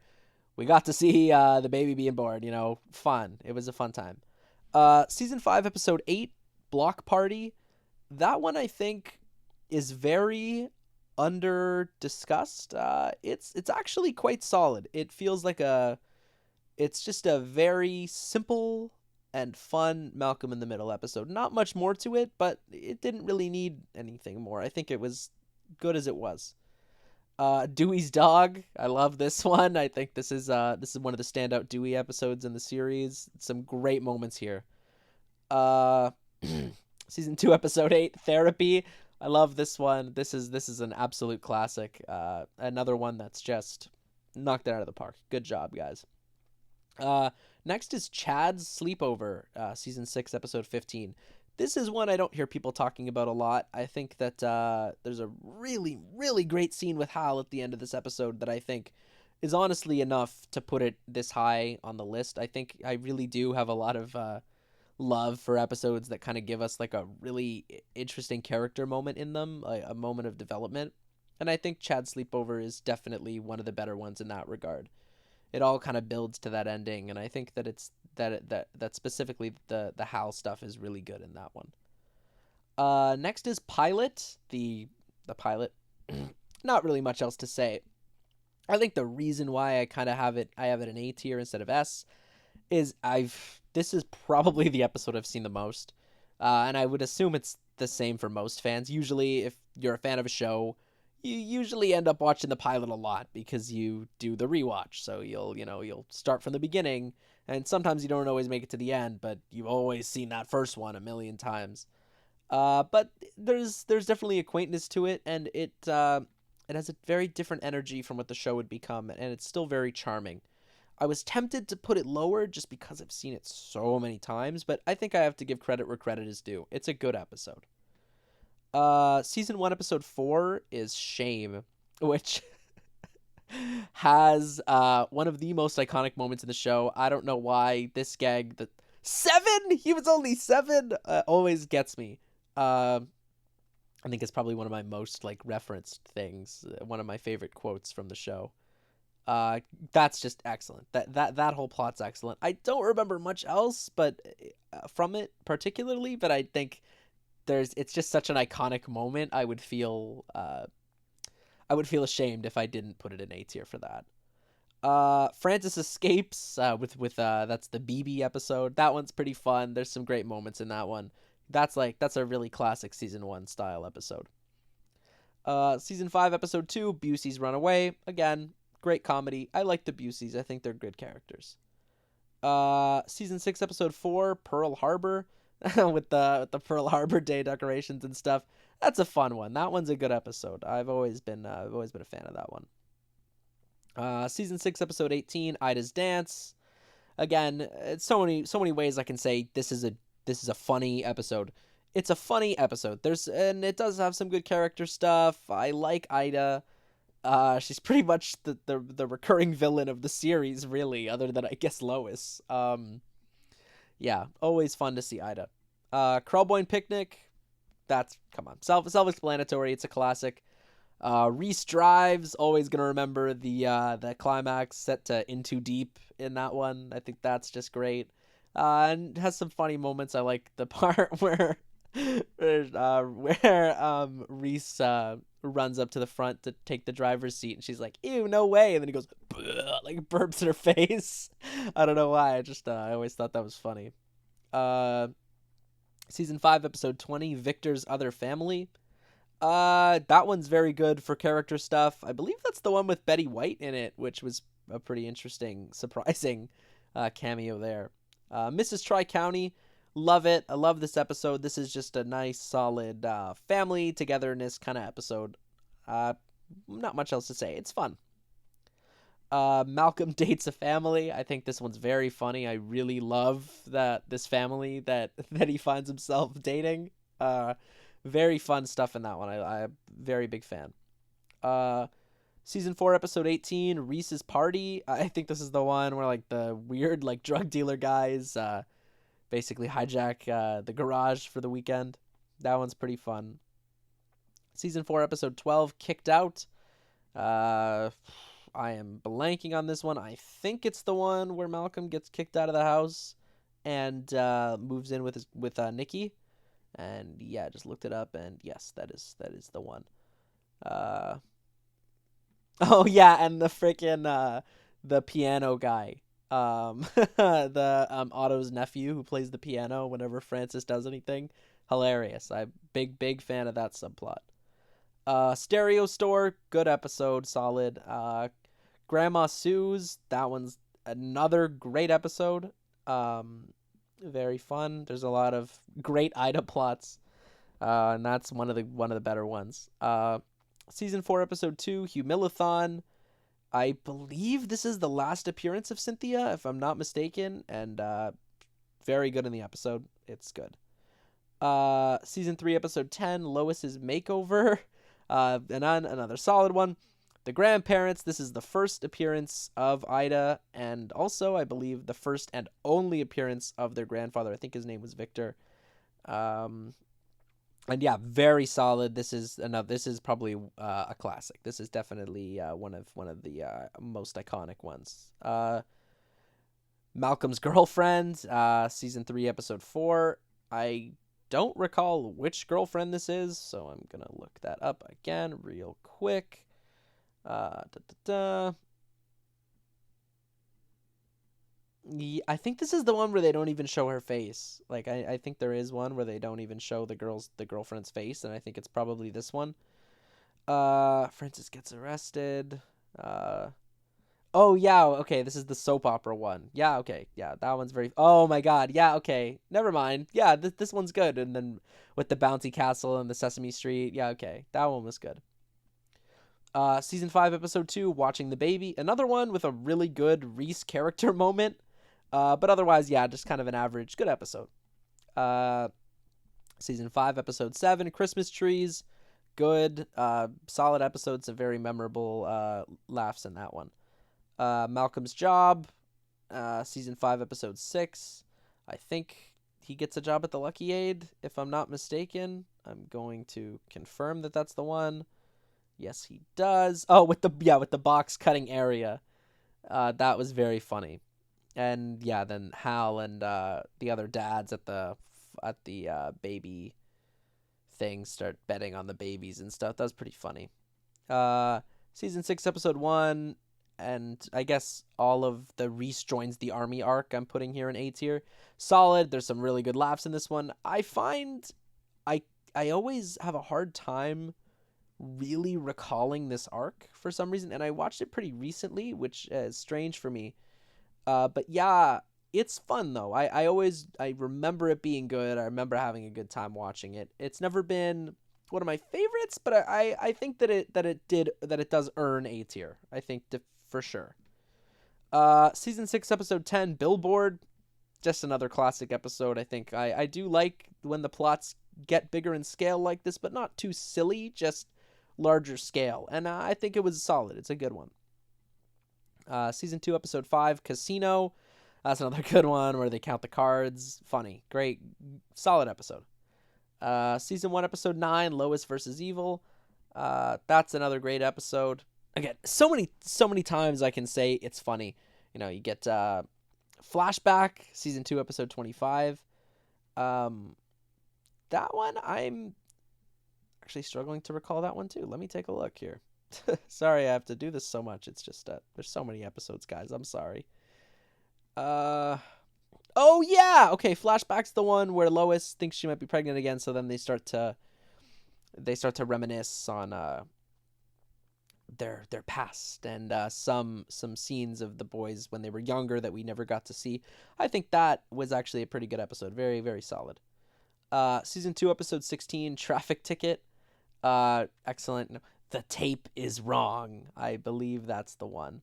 A: We got to see the baby being born, fun. It was a fun time. Season 5, episode 8, Block Party. That one I think is very under discussed. It's actually quite solid. It feels like it's just a very simple and fun Malcolm in the Middle episode. Not much more to it, but it didn't really need anything more. I think it was good as it was. Dewey's dog. I love this one. I think this is one of the standout Dewey episodes in the series. Some great moments here. Season 2, episode 8, Therapy. I love this one. This is an absolute classic. Another one that's just knocked it out of the park. Good job, guys. Next is Chad's Sleepover, season 6, episode 15. This is one I don't hear people talking about a lot. I think that there's a really, really great scene with Hal at the end of this episode that I think is honestly enough to put it this high on the list. I think I really do have a lot of love for episodes that kind of give us like a really interesting character moment in them, a moment of development. And I think Chad's Sleepover is definitely one of the better ones in that regard. It all kind of builds to that ending, and I think that it's that specifically the Hal stuff is really good in that one. Next is Pilot, the pilot. Not really much else to say. I think the reason why I have it in A tier instead of S is this is probably the episode I've seen the most. And I would assume it's the same for most fans. Usually, if you're a fan of a show, you usually end up watching the pilot a lot because you do the rewatch. So you'll start from the beginning, and sometimes you don't always make it to the end, but you've always seen that first one a million times. But there's definitely a quaintness to it, and it has a very different energy from what the show would become, and it's still very charming. I was tempted to put it lower just because I've seen it so many times, but I think I have to give credit where credit is due. It's a good episode. Season 1, episode 4 is Shame, which has one of the most iconic moments in the show. I don't know why this gag, the 7? He was only 7? Always gets me. I think it's probably one of my most referenced things, one of my favorite quotes from the show. That's just excellent. That whole plot's excellent. I don't remember much else, but from it particularly, but I think it's just such an iconic moment. I would feel ashamed if I didn't put it in A tier for that. Francis escapes with that's the BB episode. That one's pretty fun. There's some great moments in that one. That's a really classic season 1 style episode. Season 5, episode 2, Bucy's Runaway. Again, great comedy. I like the Bucys. I think they're good characters. Season 6, episode 4, Pearl Harbor, with the Pearl Harbor Day decorations and stuff. That's a fun one. That one's a good episode. I've always been a fan of that one. Season 6, episode 18, Ida's Dance. Again, it's so many ways I can say this is a funny episode. It's a funny episode. And it does have some good character stuff. I like Ida. She's pretty much the recurring villain of the series, really, other than I guess Lois. Yeah, always fun to see Ida. Crowboyne Picnic. Come on, self-explanatory. It's a classic. Rhys drives. Always gonna remember the climax set to In Too Deep in that one. I think that's just great. And has some funny moments. I like the part where Reese runs up to the front to take the driver's seat, and she's like, "Ew, no way!" And then he goes, burps in her face. I don't know why. I always thought that was funny. Season 5, episode 20, Victor's Other Family. That one's very good for character stuff. I believe that's the one with Betty White in it, which was a pretty interesting, surprising cameo there. Mrs. Tri-County, love it. I love this episode. This is just a nice, solid family togetherness kind of episode. Not much else to say. It's fun. Malcolm Dates a Family. I think this one's very funny. I really love this family that he finds himself dating. Very fun stuff in that one. I'm a very big fan. Season 4, episode 18, Reese's Party. I think this is the one where the weird drug dealer guys basically hijack the garage for the weekend. That one's pretty fun. Season 4, episode 12, Kicked Out. I am blanking on this one. I think it's the one where Malcolm gets kicked out of the house and moves in with Nikki. And yeah, I just looked it up, and yes, that is the one. Oh yeah, and the freaking the piano guy, the Otto's nephew who plays the piano whenever Francis does anything. Hilarious. I'm big fan of that subplot. Stereo Store, good episode, solid. Grandma Sue's, that one's another great episode. Very fun. There's a lot of great Ida plots, and that's one of the better ones. Season 4, episode 2, Humiliathon. I believe this is the last appearance of Cynthia, if I'm not mistaken, and very good in the episode. It's good. Season 3, episode 10, Lois's Makeover. And on another solid one. The Grandparents. This is the first appearance of Ida, and also, I believe, the first and only appearance of their grandfather. I think his name was Victor. And yeah, very solid. This is probably a classic. This is definitely one of the most iconic ones. Malcolm's Girlfriend, season 3, episode 4. I don't recall which girlfriend this is, so I'm gonna look that up again real quick. I think this is the one where they don't even show her face. Like, I think there is one where they don't even show the girlfriend's face, and I think it's probably this one. Francis gets arrested. Oh yeah, okay, this is the soap opera one. Yeah, okay, yeah, that one's very. Oh my God, yeah, okay, never mind. Yeah, this one's good. And then with the bouncy castle and the Sesame Street, yeah, okay, that one was good. Season 5, episode 2, watching the baby. Another one with a really good Reese character moment. But otherwise, yeah, just kind of an average good episode. Season 5, episode 7, Christmas trees. Good, solid episode. Some very memorable laughs in that one. Malcolm's Job, season 5, episode 6. I think he gets a job at the Lucky Aid, if I'm not mistaken. I'm going to confirm that that's the one. Yes, he does. Oh, with the box cutting area. That was very funny. And yeah, then Hal and the other dads at the baby thing start betting on the babies and stuff. That was pretty funny. Season 6, episode 1, and I guess all of the Reese joins the army arc I'm putting here in A tier. Solid. There's some really good laughs in this one. I find I always have a hard time really recalling this arc for some reason, and I watched it pretty recently, which is strange for me. But yeah, it's fun though. I remember it being good. I remember having a good time watching it. It's never been one of my favorites, but I think that it does earn A tier. I think for sure. Season 6, episode 10, Billboard. Just another classic episode. I think I do like when the plots get bigger in scale like this, but not too silly, just larger scale. And I think it was solid. It's a good one. Season 2, episode 5, Casino. That's another good one where they count the cards. Funny. Great. Solid episode. Season 1, episode 9, Lois versus Evil. That's another great episode. Again, so many times I can say it's funny. You know, you get Flashback, season 2, episode 25. That one, I'm actually struggling to recall that one too. Let me take a look here. Sorry, I have to do this so much. It's just there's so many episodes, guys. I'm sorry. Oh yeah, okay. Flashback's the one where Lois thinks she might be pregnant again, so then they start to reminisce on their past and some scenes of the boys when they were younger that we never got to see. I think that was actually a pretty good episode. Very, very solid. Season 2, episode 16, Traffic Ticket. Excellent. The tape is wrong. I believe that's the one.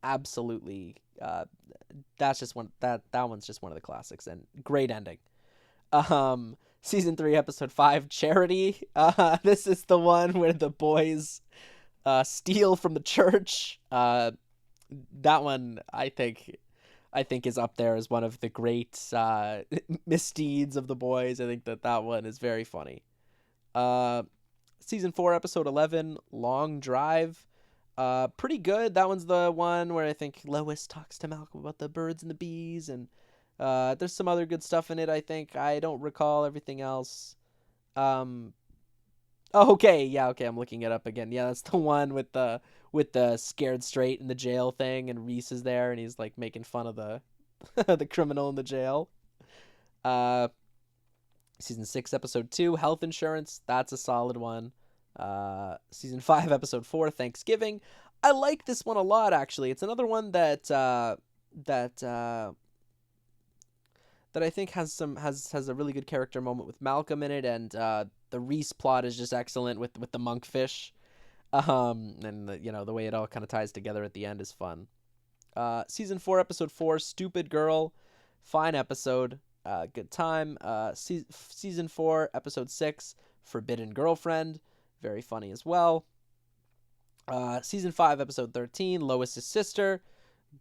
A: Absolutely. That's just one. That one's just one of the classics and great ending. Season 3, episode 5, Charity. This is the one where the boys steal from the church. That one I think is up there as one of the great misdeeds of the boys. I think that one is very funny. Season 4, episode 11, Long Drive. Pretty good. That one's the one where I think Lois talks to Malcolm about the birds and the bees, and there's some other good stuff in it, I think. I don't recall everything else. Oh, okay. Yeah, okay, I'm looking it up again. Yeah, that's the one with the scared straight in the jail thing, and Reese is there, and he's like making fun of the the criminal in the jail. Season 6, episode 2, Health Insurance. That's a solid one. Season 5, episode 4, Thanksgiving. I like this one a lot, actually. It's another one that I think has a really good character moment with Malcolm in it, and the Reese plot is just excellent with the monkfish. And the way it all kind of ties together at the end is fun. Season 4, episode 4, Stupid Girl. Fine episode. Good time. Season 4, episode 6, Forbidden Girlfriend. Very funny as well. Season 5, episode 13, Lois's Sister.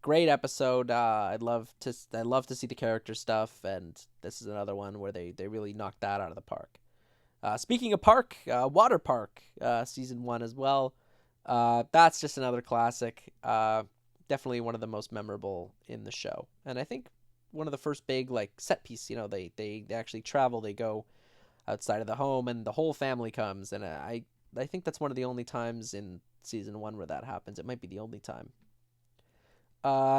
A: Great episode. I'd love to see the character stuff, and this is another one where they really knocked that out of the park. Speaking of park, Water Park, season 1 as well. That's just another classic. Definitely one of the most memorable in the show, and I think one of the first big set piece. They actually travel. They go outside of the home, and the whole family comes, and I think that's one of the only times in season 1 where that happens. It might be the only time.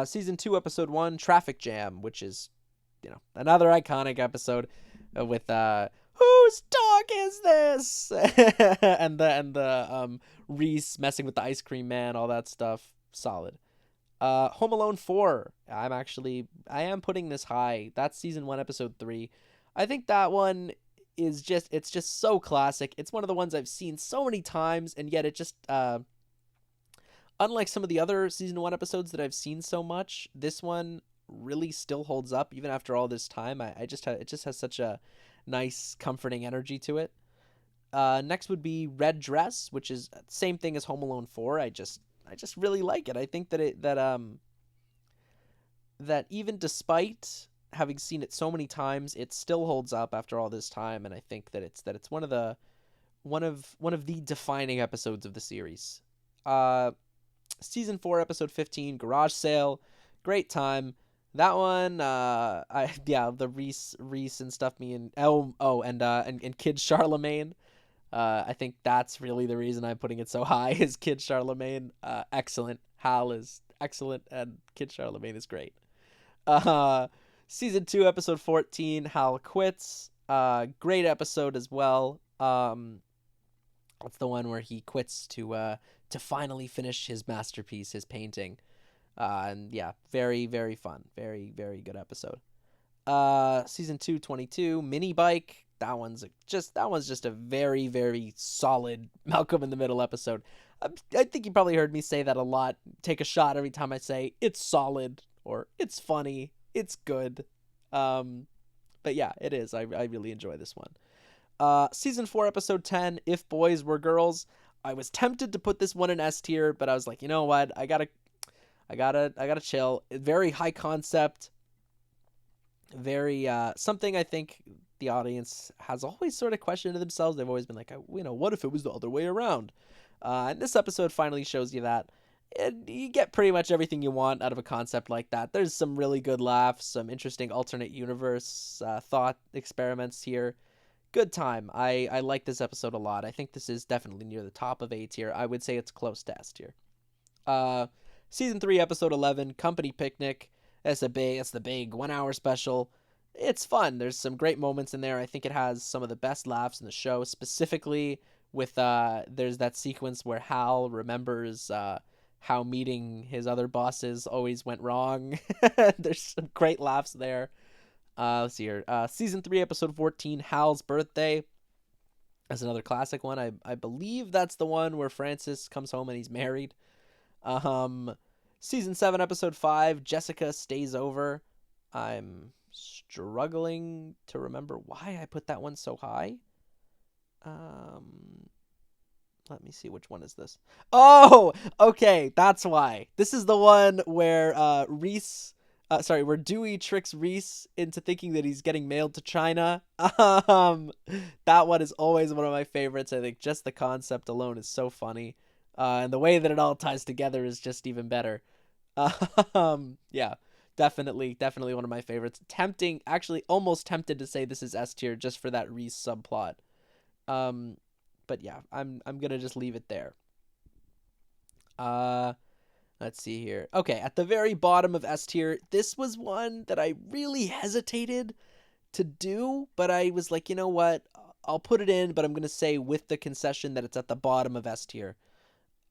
A: Season 2, Episode 1, Traffic Jam, which is, another iconic episode with whose dog is this? and the Reese messing with the ice cream man, all that stuff. Solid. Home Alone 4. I am putting this high. That's season 1, episode 3. I think that one it's just so classic. It's one of the ones I've seen so many times, and yet it just unlike some of the other season 1 episodes that I've seen so much, this one really still holds up even after all this time. It just has such a nice, comforting energy to it. Next would be Red Dress, which is same thing as Home Alone 4. I just really like it. I think that even despite having seen it so many times, it still holds up after all this time, and I think that it's one of the defining episodes of the series. Season 4, episode 15, Garage Sale. Great time. That one, the Reese and stuff. And Kid Charlemagne. I think that's really the reason I'm putting it so high is Kid Charlemagne. Excellent. Hal is excellent, and Kid Charlemagne is great. Season 2, episode 14, Hal Quits. Great episode as well. That's the one where he quits to finally finish his masterpiece, his painting. And yeah, very, very fun. Very, very good episode. Season 2, 22, Mini Bike. That one's just a very, very solid Malcolm in the Middle episode. I think you probably heard me say that a lot. Take a shot every time I say it's solid or it's funny, it's good. But yeah, it is. I really enjoy this one. Season 4, episode 10, If Boys Were Girls. I was tempted to put this one in S tier, but I was like, you know what? I gotta chill. Very high concept. Very something I think the audience has always sort of questioned to themselves. They've always been like, what if it was the other way around? And this episode finally shows you that. And you get pretty much everything you want out of a concept like that. There's some really good laughs, some interesting alternate universe thought experiments here. Good time. I like this episode a lot. I think this is definitely near the top of A tier. I would say it's close to S tier. Season 3, episode 11, Company Picnic. It's the big 1 hour special. It's fun. There's some great moments in there. I think it has some of the best laughs in the show, specifically with there's that sequence where Hal remembers how meeting his other bosses always went wrong. There's some great laughs there. Let's see here. Season 3, episode 14, Hal's Birthday. That's another classic one. I believe that's the one where Francis comes home and he's married. Season 7, episode 5, Jessica Stays Over. I'm struggling to remember why I put that one so high. Let me see, which one is this? Oh, okay, that's why. This is the one where where Dewey tricks Rhys into thinking that he's getting mailed to China. That one is always one of my favorites. I think just the concept alone is so funny. And the way that it all ties together is just even better. Yeah, definitely one of my favorites. Almost tempted to say this is S tier just for that Reese subplot. But yeah, I'm gonna just leave it there. Let's see here. Okay, at the very bottom of S tier, this was one that I really hesitated to do, but I was like, you know what? I'll put it in, but I'm gonna say with the concession that it's at the bottom of S tier.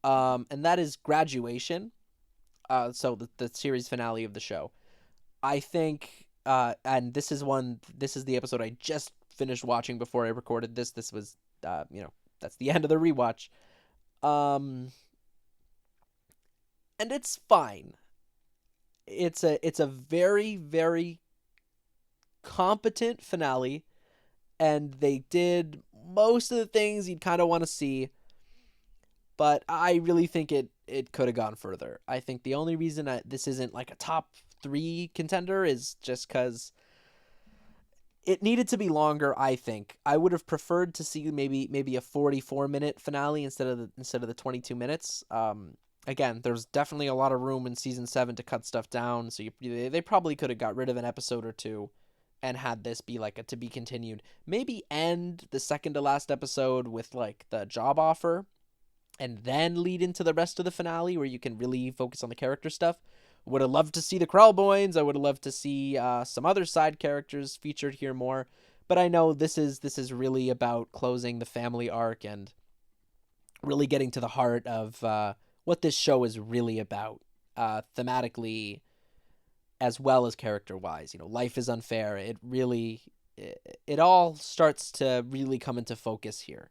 A: And that is Graduation. So the series finale of the show. I think, and this is the episode I just finished watching before I recorded this. This was, that's the end of the rewatch. And it's fine. It's a very, very competent finale, and they did most of the things you'd kind of want to see. But I really think it could have gone further. I think the only reason this isn't like a top 3 contender is just because it needed to be longer. I think I would have preferred to see maybe a 44-minute finale instead of the 22 minutes. Again, there's definitely a lot of room in season 7 to cut stuff down. So they probably could have got rid of an episode or two and had this be like a to be continued. Maybe end the second to last episode with like the job offer, and then lead into the rest of the finale where you can really focus on the character stuff, Would have loved to see the Crowboynes. I would have loved to see some other side characters featured here more. But I know this is really about closing the family arc and really getting to the heart of what this show is really about, thematically as well as character-wise. Life is unfair. It all starts to really come into focus here.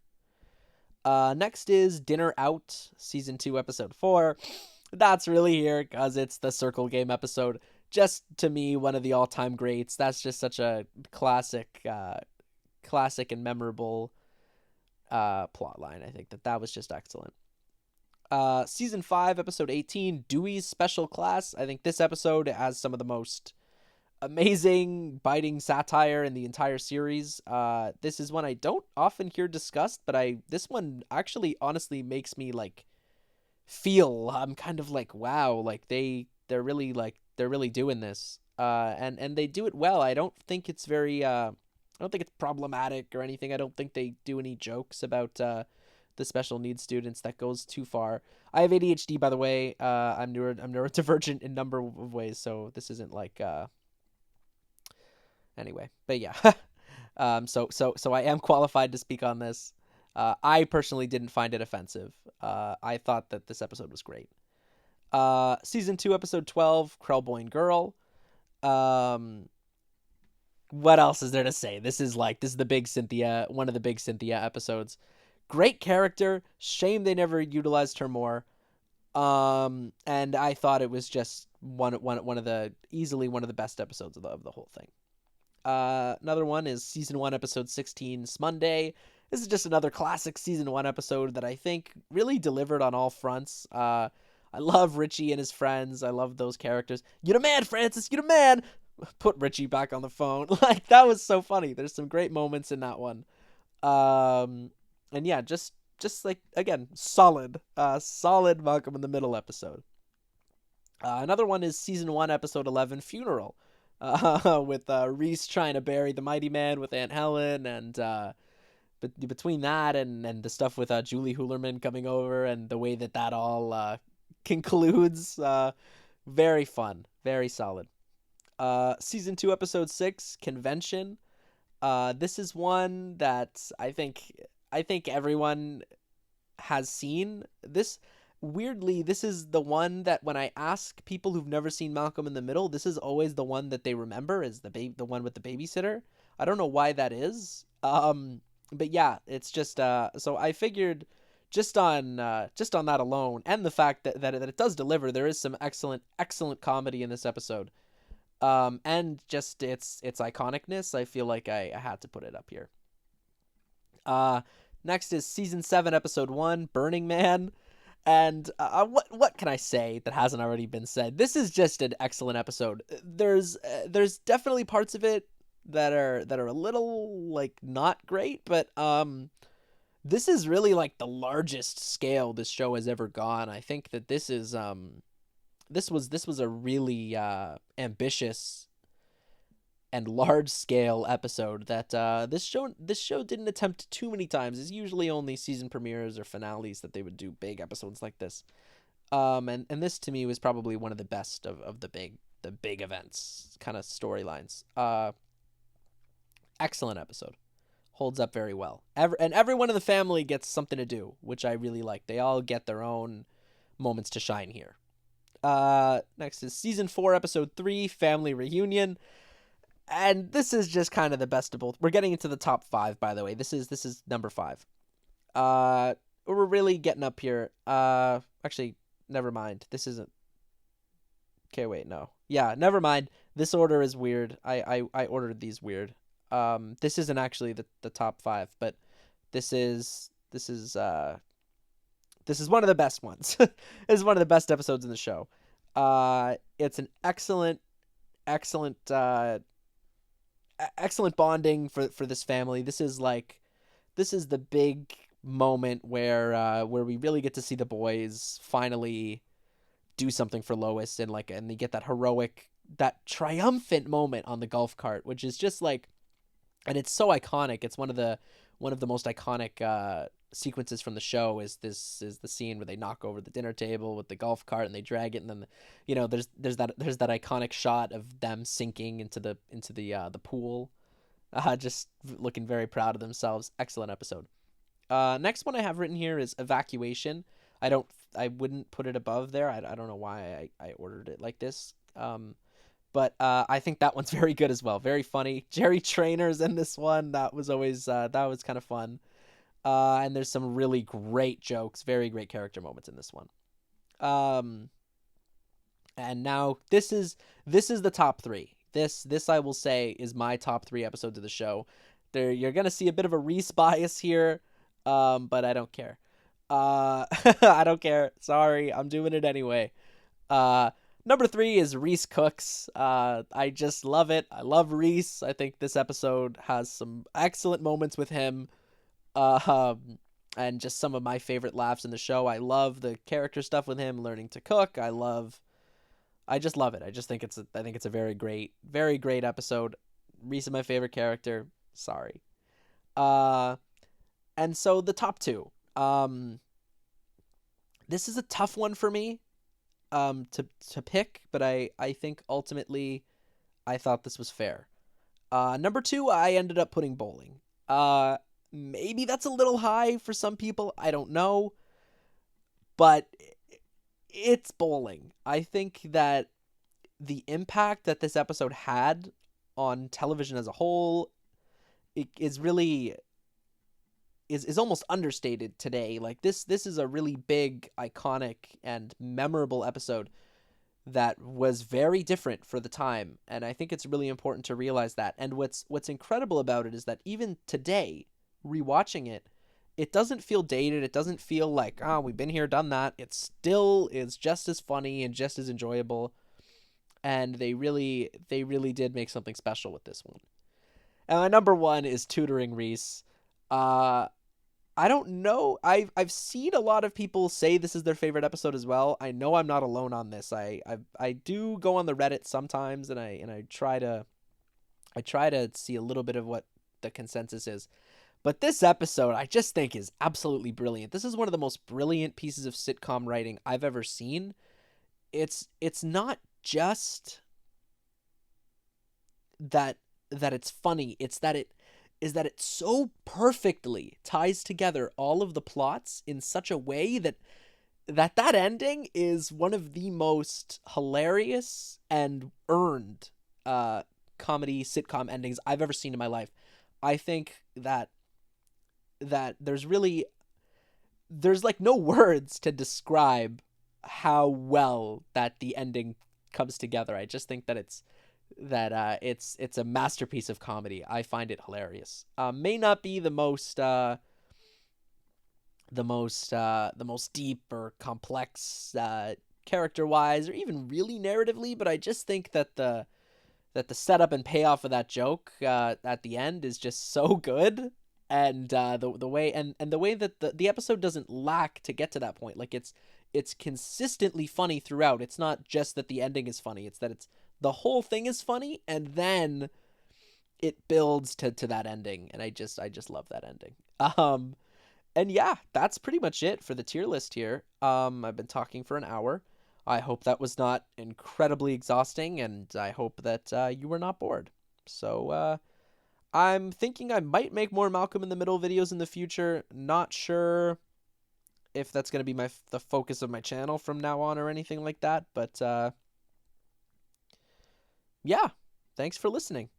A: Next is Dinner Out, Season 2, Episode 4. That's really here because it's the circle game episode. Just, to me, one of the all-time greats. That's just such a classic and memorable plot line. I think that was just excellent. Season 5, Episode 18, Dewey's Special Class. I think this episode has some of the most amazing, biting satire in the entire series. This is one I don't often hear discussed, but this one actually honestly makes me feel, I'm kind of wow, they're really doing this. And they do it well. I don't think it's I don't think it's problematic or anything. I don't think they do any jokes about the special needs students that goes too far. I have ADHD, by the way. I'm neurodivergent in a number of ways, so this isn't anyway. But yeah. So I am qualified to speak on this. I personally didn't find it offensive. I thought that this episode was great. Season 2, Episode 12, Crowboyne Girl. What else is there to say? This is the big Cynthia, one of the big Cynthia episodes. Great character. Shame they never utilized her more. And I thought it was just easily one of the best episodes of the whole thing. Another one is Season 1, Episode 16, Monday. This is just another classic Season 1 episode that I think really delivered on all fronts. I love Richie and his friends. I love those characters. You the man, Francis. You the man. Put Richie back on the phone. That was so funny. There's some great moments in that one. And yeah, just again, solid Malcolm in the Middle episode. Another one is Season 1, Episode 11, Funeral. With Reese trying to bury the mighty man with Aunt Helen, and between that and the stuff with Julie Hoolerman coming over and the way that all concludes, very fun, very solid. Season 2, Episode 6, Convention. This is one that I think everyone has seen. Weirdly, this is the one that when I ask people who've never seen Malcolm in the Middle, this is always the one that they remember is the one with the babysitter. I don't know why that is. But yeah, it's just so I figured just on that alone, and the fact that it does deliver, there is some excellent comedy in this episode. And just its iconicness, I feel like I had to put it up here. Next is Season 7, Episode 1, Burning Man. And what can I say that hasn't already been said? This is just an excellent episode. There's definitely parts of it that are a little not great, but this is really the largest scale this show has ever gone. I think that this is this was a really ambitious and large scale episode that this show didn't attempt too many times. It's usually only season premieres or finales that they would do big episodes like this. And this to me was probably one of the best of the big events kind of storylines. Excellent episode. Holds up very well. Everyone in the family gets something to do, which I really like. They all get their own moments to shine here. Next is Season 4, Episode 3, Family Reunion. And this is just kind of the best of both. We're getting into the top 5, by the way. This is number 5. We're really getting up here. Actually, never mind. This isn't. Okay, wait, no. Yeah, never mind. This order is weird. I ordered these weird. This isn't actually the top 5, but this is one of the best ones. This is one of the best episodes in the show. It's an excellent bonding for this family. This is the big moment where we really get to see the boys finally do something for Lois, and they get that heroic, that triumphant moment on the golf cart, which is just and it's so iconic. It's one of the of the most iconic sequences from the show is the scene where they knock over the dinner table with the golf cart and they drag it, and then there's that iconic shot of them sinking into the pool, just looking very proud of themselves. Excellent episode. Next one I have written here is Evacuation. I wouldn't put it above there. I don't know why I ordered it like this. But I think that one's very good as well. Very funny. Jerry Trainor's in this one. That was always that was kind of fun. And there's some really great jokes, very great character moments in this one. And now this is the top 3. This I will say is my top 3 episodes of the show. You're gonna see a bit of a Rhys bias here, but I don't care. I don't care. Sorry, I'm doing it anyway. Number 3 is Rhys Cooks. I just love it. I love Reese. I think this episode has some excellent moments with him. And just some of my favorite laughs in the show. I love the character stuff with him learning to cook. I just love it. I think it's a very great episode. Reese is my favorite character. Sorry. And so the top 2. This is a tough one for me to pick, but I think ultimately I thought this was fair. Number 2, I ended up putting bowling. Maybe that's a little high for some people. I don't know. But it's bowling. I think that the impact that this episode had on television as a whole is really is almost understated today. Like this is a really big, iconic, and memorable episode that was very different for the time, and I think it's really important to realize that. And what's incredible about it is that even today, rewatching it, it doesn't feel dated. It doesn't feel like, we've been here, done that. It still is just as funny and just as enjoyable, and they really did make something special with this one. And my number 1 is Tutoring Rhys. I don't know. I've seen a lot of people say this is their favorite episode as well. I know I'm not alone on this. I do go on the Reddit sometimes, and I try to see a little bit of what the consensus is. But this episode, I just think, is absolutely brilliant. This is one of the most brilliant pieces of sitcom writing I've ever seen. It's not just that it's funny. It's that it so perfectly ties together all of the plots in such a way that ending is one of the most hilarious and earned comedy sitcom endings I've ever seen in my life. I think that there's like no words to describe how well that the ending comes together. I just think that it's a masterpiece of comedy. I find it hilarious. May not be the most deep or complex character wise, or even really narratively, but I just think that the setup and payoff of that joke at the end is just so good, and the way that the episode doesn't lack to get to that point. Like it's consistently funny throughout. It's not just that the ending is funny. It's that the whole thing is funny, and then it builds to that ending, and I just love that ending. And yeah, that's pretty much it for the tier list here. I've been talking for an hour. I hope that was not incredibly exhausting, and I hope that you were not bored. So I'm thinking I might make more Malcolm in the Middle videos in the future. Not sure if that's going to be the focus of my channel from now on or anything like that, but yeah, thanks for listening.